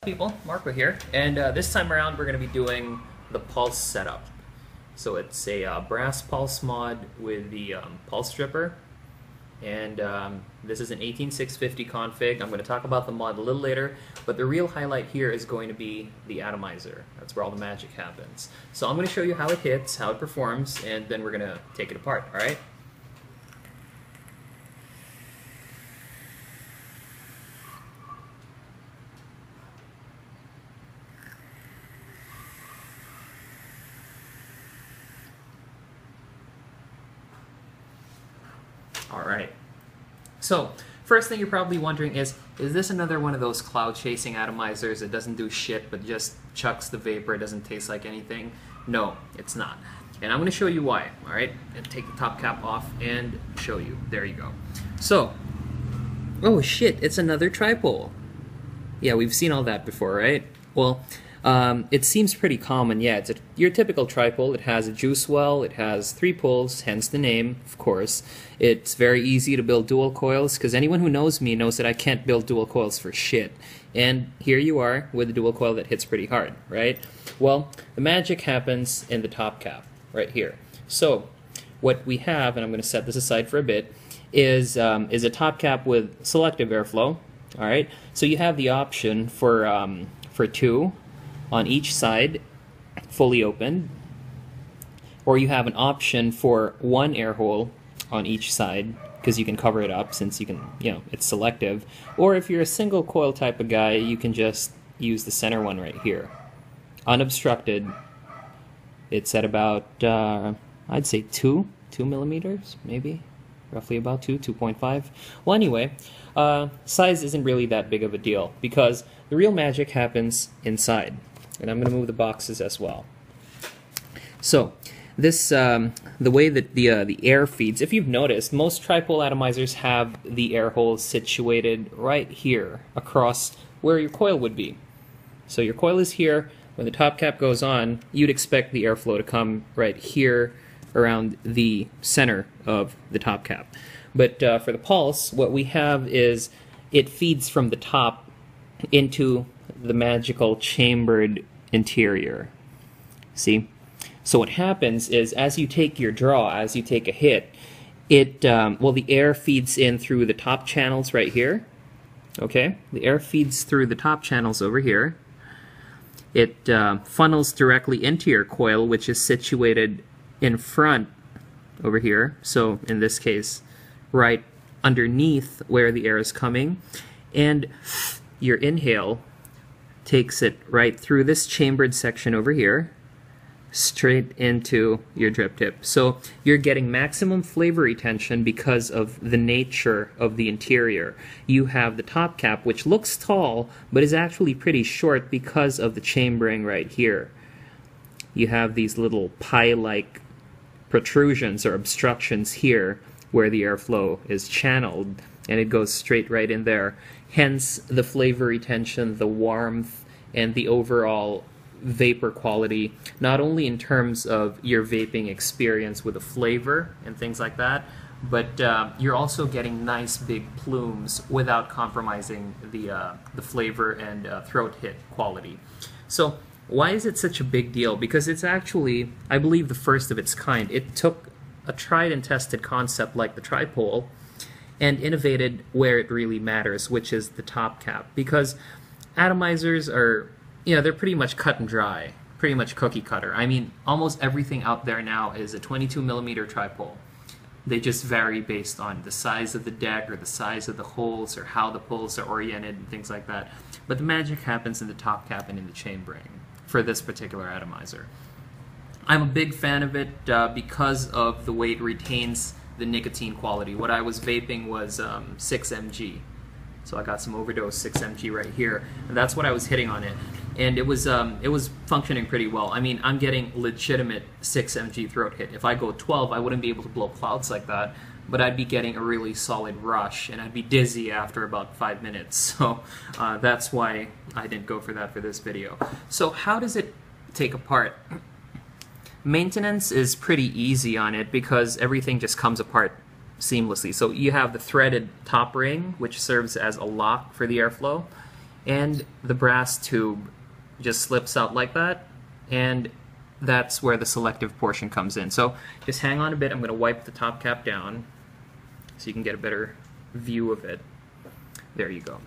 People, Marco here, and this time around we're going to be doing the pulse setup. So it's a brass pulse mod with the pulse stripper, and this is an 18650 config. I'm going to talk about the mod a little later, but the real highlight here is going to be the Atomizer. That's where all the magic happens. So I'm going to show you how it hits, how it performs, and then we're going to take it apart, alright? Alright, so first thing you're probably wondering is this another one of those cloud chasing atomizers that doesn't do shit but just chucks the vapor, doesn't taste like anything? No, it's not. And I'm going to show you why, alright? And take the top cap off and show you. There you go. So, oh shit, it's another tripole. Yeah, we've seen all that before, right? Well, it seems pretty common. Yeah, it's your typical tripole. It has a juice well, it has 3 poles, hence the name, of course. It's very easy to build dual coils, because anyone who knows me knows that I can't build dual coils for shit. And here you are with a dual coil that hits pretty hard, right? Well, the magic happens in the top cap, right here. So, what we have, and I'm going to set this aside for a bit, is a top cap with selective airflow. All right, so you have the option for 2 on each side, fully open, or you have an option for 1 air hole on each side, because you can cover it up since you can, it's selective. Or if you're a single coil type of guy, you can just use the center one right here, unobstructed. It's at about I'd say 2 millimeters, maybe. Roughly about 2.5. Well, anyway, size isn't really that big of a deal because the real magic happens inside. And I'm going to move the boxes as well. So, this the way that the air feeds, if you've noticed, most tripole atomizers have the air holes situated right here across where your coil would be. So your coil is here. When the top cap goes on, you'd expect the airflow to come right here around the center of the top cap. But for the pulse, what we have is it feeds from the top into the magical chambered interior. See? So what happens is as you take your draw, as you take a hit, the air feeds in through the top channels right here. Okay? The air feeds through the top channels over here. It funnels directly into your coil, which is situated in front over here, so in this case right underneath where the air is coming, and your inhale takes it right through this chambered section over here straight into your drip tip. So you're getting maximum flavor retention because of the nature of the interior. You have the top cap, which looks tall but is actually pretty short because of the chambering right here. You have these little pie-like protrusions or obstructions here where the airflow is channeled, and it goes straight right in there. Hence the flavor retention, the warmth, and the overall vapor quality, not only in terms of your vaping experience with the flavor and things like that, but you're also getting nice big plumes without compromising the flavor and throat hit quality. So why is it such a big deal? Because it's actually, I believe, the first of its kind. It took a tried and tested concept like the tripole and innovated where it really matters, which is the top cap. Because atomizers are, they're pretty much cut and dry, pretty much cookie cutter. I mean, almost everything out there now is a 22 millimeter tripole. They just vary based on the size of the deck or the size of the holes or how the poles are oriented and things like that. But the magic happens in the top cap and in the chambering for this particular atomizer. I'm a big fan of it because of the way it retains the nicotine quality. What I was vaping was 6 mg. So I got some overdose 6 mg right here, and that's what I was hitting on it. And it was functioning pretty well. I mean, I'm getting legitimate 6 mg throat hit. If I go 12, I wouldn't be able to blow clouds like that, but I'd be getting a really solid rush, and I'd be dizzy after about 5 minutes. So that's why I didn't go for that for this video. So how does it take apart? Maintenance is pretty easy on it because everything just comes apart seamlessly. So you have the threaded top ring, which serves as a lock for the airflow. and the brass tube just slips out like that, and that's where the selective portion comes in. So just hang on a bit. I'm going to wipe the top cap down so you can get a better view of it. There you go.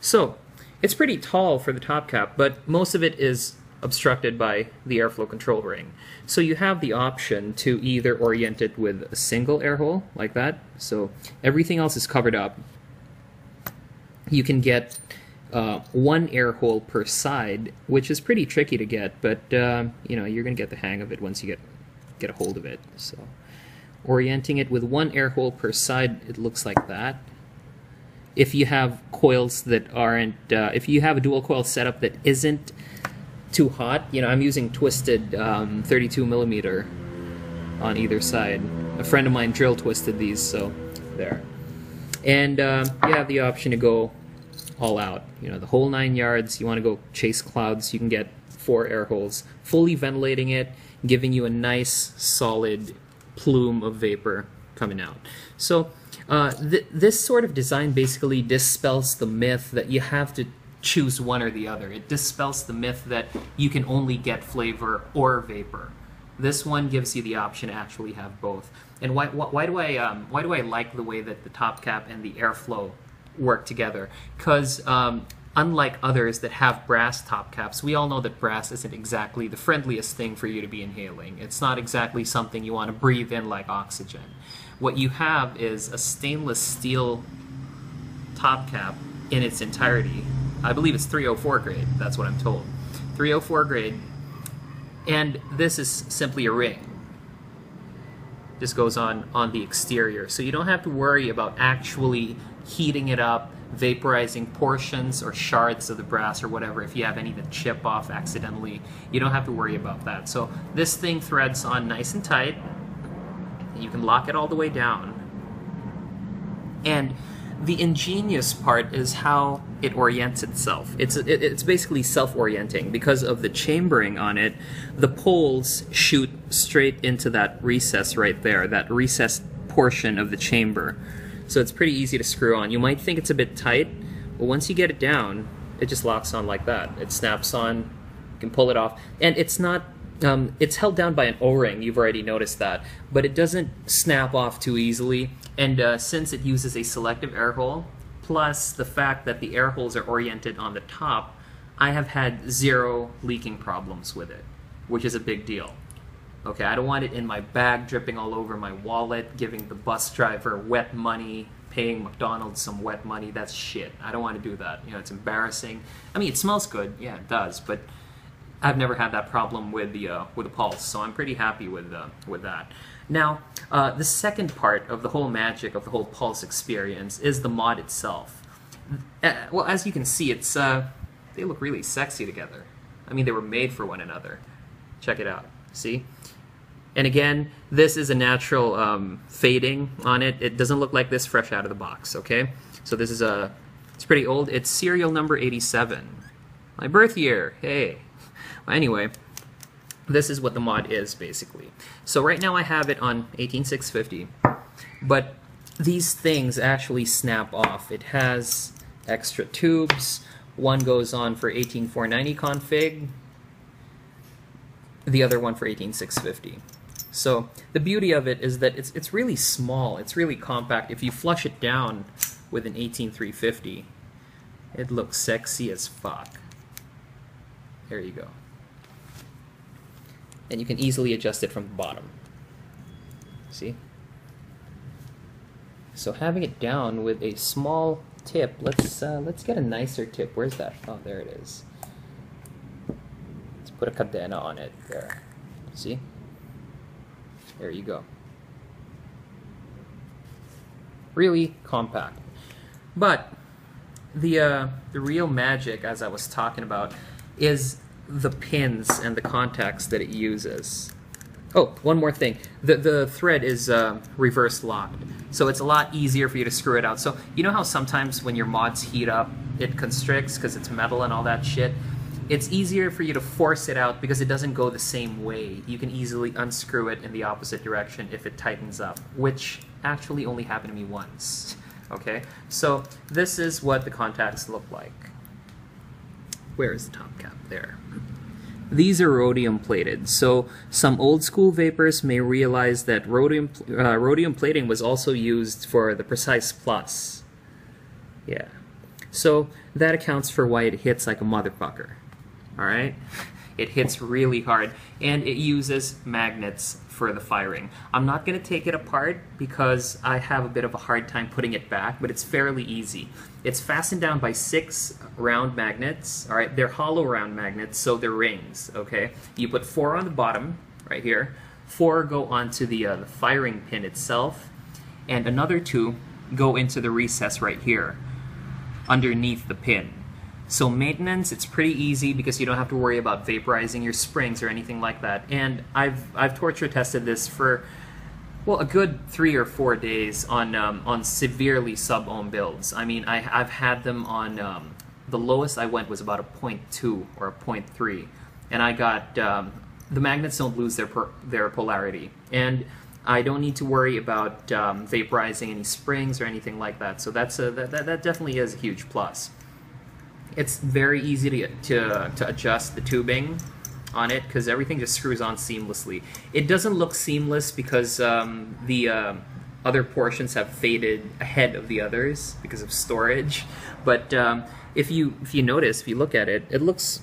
So it's pretty tall for the top cap, but most of it is obstructed by the airflow control ring. So you have the option to either orient it with a single air hole like that, so everything else is covered up. You can get one air hole per side, which is pretty tricky to get, but you know, you're going to get the hang of it once you get a hold of it. So orienting it with one air hole per side, it looks like that. If you have coils that aren't, if you have a dual coil setup that isn't too hot, you know, I'm using twisted 32 millimeter on either side. A friend of mine drill twisted these, so there. And you have the option to go all out, you know, the whole 9 yards. You want to go chase clouds, you can get 4 air holes, fully ventilating it, giving you a nice solid plume of vapor coming out. So this sort of design basically dispels the myth that you have to choose one or the other. It dispels the myth that you can only get flavor or vapor. This one gives you the option to actually have both. And why do I like the way that the top cap and the airflow work together? Because unlike others that have brass top caps, we all know that brass isn't exactly the friendliest thing for you to be inhaling. It's not exactly something you want to breathe in like oxygen. What you have is a stainless steel top cap in its entirety. I believe it's 304 grade, that's what I'm told. 304 grade, and this is simply a ring. This goes on the exterior, so you don't have to worry about actually heating it up, vaporizing portions or shards of the brass or whatever. If you have any that chip off accidentally, you don't have to worry about that. So this thing threads on nice and tight. You can lock it all the way down. And the ingenious part is how it orients itself. It's basically self-orienting. Because of the chambering on it, the poles shoot straight into that recess right there, that recessed portion of the chamber. So it's pretty easy to screw on. You might think it's a bit tight, but once you get it down, it just locks on like that. It snaps on, you can pull it off, and it's not, it's held down by an O-ring, you've already noticed that, but it doesn't snap off too easily, and since it uses a selective air hole, plus the fact that the air holes are oriented on the top, I have had 0 leaking problems with it, which is a big deal. Okay, I don't want it in my bag, dripping all over my wallet, giving the bus driver wet money, paying McDonald's some wet money. That's shit. I don't want to do that. You know, it's embarrassing. I mean, it smells good. Yeah, it does. But I've never had that problem with the Pulse, so I'm pretty happy with that. Now, the second part of the whole magic of the whole Pulse experience is the mod itself. Well, as you can see, it's they look really sexy together. I mean, they were made for one another. Check it out. See? And again, this is a natural fading on it. It doesn't look like this fresh out of the box, okay? So this is it's pretty old. It's serial number 87. My birth year, hey. Well, anyway, this is what the mod is, basically. So right now I have it on 18650, but these things actually snap off. It has extra tubes. One goes on for 18490 config, the other one for 18650. So the beauty of it is that it's really small, it's really compact. If you flush it down with an 18350, it looks sexy as fuck. There you go. And you can easily adjust it from the bottom. See? So having it down with a small tip, let's get a nicer tip. Where's that? Oh, there it is. Let's put a cadena on it there. See? There you go. Really compact. But the real magic, as I was talking about, is the pins and the contacts that it uses. Oh, one more thing. The thread is reverse locked, so it's a lot easier for you to screw it out. So you know how sometimes when your mods heat up, it constricts because it's metal and all that shit? It's easier for you to force it out because it doesn't go the same way. You can easily unscrew it in the opposite direction if it tightens up, which actually only happened to me once. Okay, so this is what the contacts look like. Where is the top cap? There. These are rhodium plated, so some old school vapors may realize that rhodium plating was also used for the Precise Plus. Yeah. So that accounts for why it hits like a motherfucker. Alright? It hits really hard, and it uses magnets for the firing. I'm not going to take it apart because I have a bit of a hard time putting it back, but it's fairly easy. It's fastened down by 6 round magnets. Alright, they're hollow round magnets, so they're rings, okay? You put 4 on the bottom, right here. 4 go onto the firing pin itself, and another 2 go into the recess right here, underneath the pin. So maintenance, it's pretty easy because you don't have to worry about vaporizing your springs or anything like that. And I've torture tested this for, well, a good 3 or 4 days on severely sub-ohm builds. I mean, I've had them on, the lowest I went was about a 0.2 or a 0.3. And I got, the magnets don't lose their polarity. And I don't need to worry about vaporizing any springs or anything like that. So that definitely is a huge plus. It's very easy to adjust the tubing on it because everything just screws on seamlessly. It doesn't look seamless because the other portions have faded ahead of the others because of storage. But if you notice, if you look at it, it looks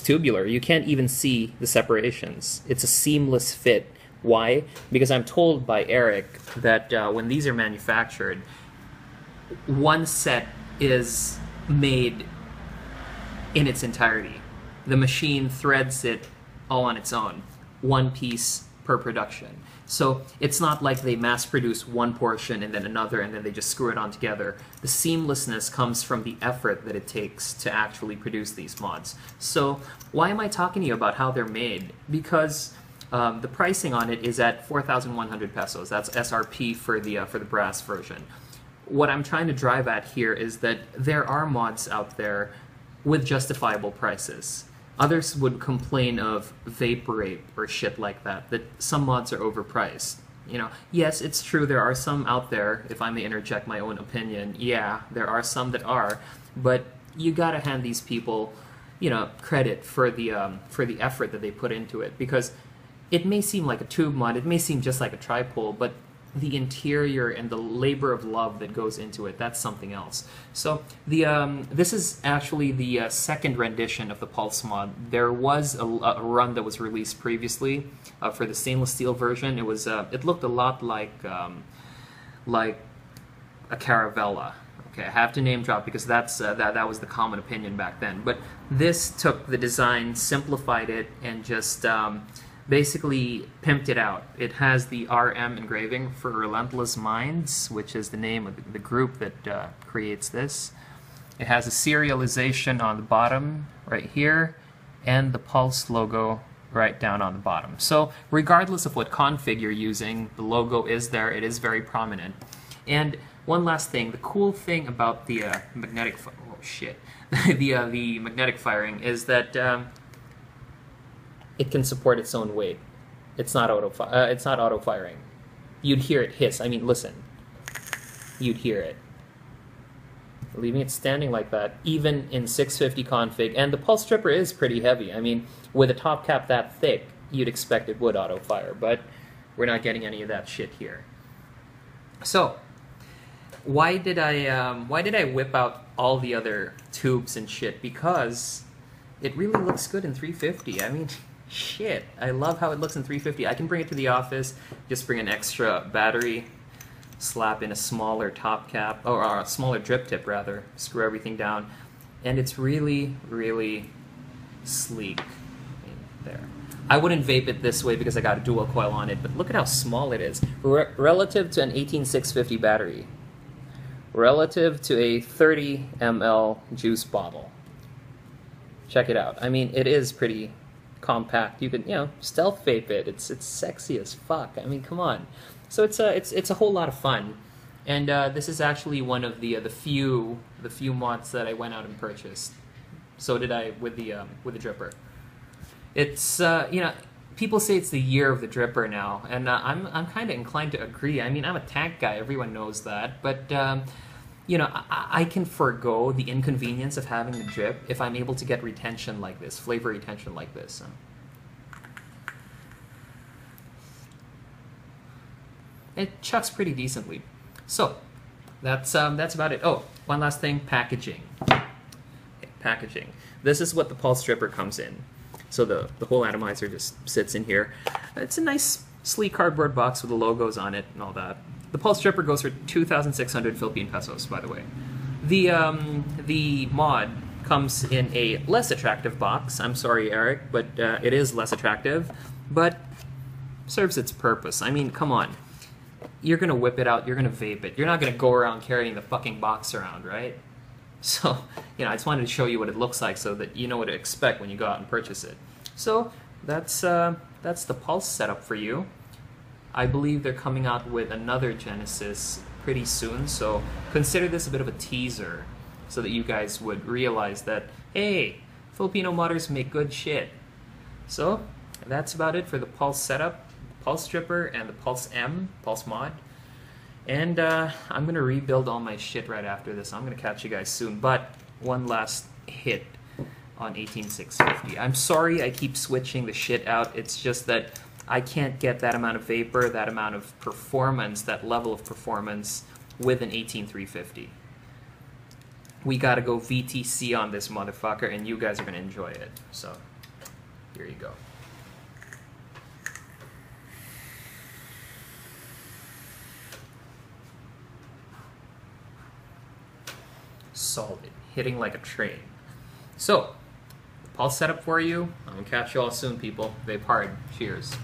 tubular. You can't even see the separations. It's a seamless fit. Why? Because I'm told by Eric that when these are manufactured, one set is made in its entirety. The machine threads it all on its own, one piece per production. So it's not like they mass produce one portion and then another and then they just screw it on together. The seamlessness comes from the effort that it takes to actually produce these mods. So why am I talking to you about how they're made? Because the pricing on it is at 4,100 pesos. That's SRP for the brass version. What I'm trying to drive at here is that there are mods out there with justifiable prices. Others would complain of vapor rape or shit like that, that some mods are overpriced. You know, yes, it's true there are some out there, if I may interject my own opinion, yeah, there are some that are, but you gotta hand these people, you know, credit for the effort that they put into it, because it may seem like a tube mod, it may seem just like a tripole, but the interior and the labor of love that goes into it, that's something else. So this is actually the second rendition of the Pulse mod. There was a run that was released previously for the stainless steel version. It was it looked a lot like a Caravella. Okay, I have to name drop because that's that was the common opinion back then. But this took the design, simplified it, and just basically pimped it out. It has the RM engraving for Relentless Minds, which is the name of the group that creates this. It has a serialization on the bottom right here, and the Pulse logo right down on the bottom. So regardless of what config you're using, the logo is there. It is very prominent. And one last thing, the cool thing about the magnetic the magnetic firing is that it can support its own weight. It's not auto firing. You'd hear it hiss. I mean, listen. You'd hear it. Leaving it standing like that, even in 650 config, and the pulse stripper is pretty heavy. I mean, with a top cap that thick, you'd expect it would auto fire, but we're not getting any of that shit here. So, why did I whip out all the other tubes and shit? Because it really looks good in 350. I mean, shit, I love how it looks in 350. I can bring it to the office, just bring an extra battery, slap in a smaller top cap, or a smaller drip tip rather, screw everything down, and it's really, really sleek. There. I wouldn't vape it this way because I got a dual coil on it, but look at how small it is. Relative to an 18650 battery. Relative to a 30 ml juice bottle. Check it out. I mean, it is pretty compact. You can, you know, stealth vape it. It's sexy as fuck. I mean, come on. So it's a whole lot of fun, and this is actually one of the few mods that I went out and purchased. So did I with the dripper. It's you know, people say it's the year of the dripper now, and I'm kind of inclined to agree. I mean, I'm a tank guy. Everyone knows that, but you know, I can forego the inconvenience of having the drip if I'm able to get retention like this, flavor retention like this. It chucks pretty decently. So that's about it. Oh, one last thing, packaging. Okay, packaging. This is what the pulse stripper comes in. So the whole atomizer just sits in here. It's a nice, sleek cardboard box with the logos on it and all that. The pulse stripper goes for 2,600 Philippine pesos, by the way. The mod comes in a less attractive box. I'm sorry, Eric, but it is less attractive, but serves its purpose. I mean, come on. You're gonna whip it out, you're gonna vape it. You're not gonna go around carrying the fucking box around, right? So, you know, I just wanted to show you what it looks like so that you know what to expect when you go out and purchase it. So, that's the Pulse setup for you. I believe they're coming out with another Genesis pretty soon, so consider this a bit of a teaser so that you guys would realize that, hey, Filipino modders make good shit. So, that's about it for the Pulse setup. Pulse stripper and the Pulse M, Pulse mod. And I'm going to rebuild all my shit right after this. I'm going to catch you guys soon. But one last hit on 18650. I'm sorry I keep switching the shit out. It's just that I can't get that amount of vapor, that amount of performance, that level of performance with an 18350. We got to go VTC on this motherfucker, and you guys are going to enjoy it. So, here you go. Solid, hitting like a train. So, Pulse setup for you. I'm gonna catch you all soon, people. Vape hard. Cheers.